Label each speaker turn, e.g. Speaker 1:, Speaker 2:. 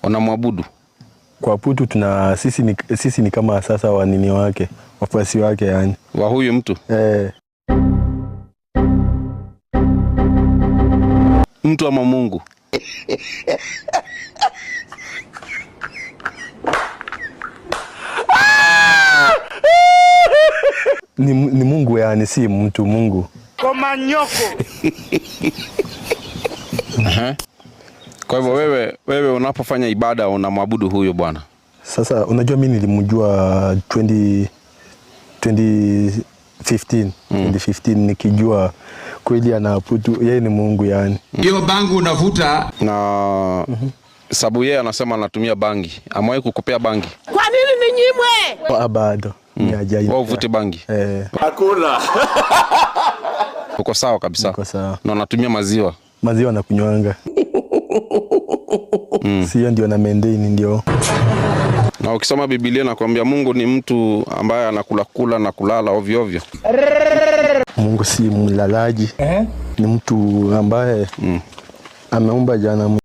Speaker 1: Unamwabudu?
Speaker 2: Kuabudu sisi ni kama sasa wanini wake, wafuasi wake yani.
Speaker 1: Wa huyu mtu? Mtu ama Mungu?
Speaker 2: Ni Mungu yani, si mtu, Mungu.
Speaker 3: Komanyoko.
Speaker 1: Kwa hivyo wewe unapofanya ibada unamwabudu huyo Bwana.
Speaker 2: Sasa unajua mimi nilimjua 2015 nikijua kweli anaabudu yeye ni Mungu yani.
Speaker 4: Hiyo bangi unavuta
Speaker 1: na sababu yeye anasema anatumia bangi. Amewahi kukupea bangi?
Speaker 3: Kwa nini ninyimwe?
Speaker 2: Bado.
Speaker 1: Wewe uvute bangi?
Speaker 2: Hakuna.
Speaker 1: Uko sawa kabisa?
Speaker 2: Uko sawa.
Speaker 1: Na unatumia maziwa?
Speaker 2: Maziwa na kunywanga. Sio ndio na maintain ndio.
Speaker 1: Na ukisoma Biblia nakwambia Mungu ni mtu ambaye anakula na kulala ovyo ovyo.
Speaker 2: Mungu si mlalaji. Ni mtu ambaye ameumba jana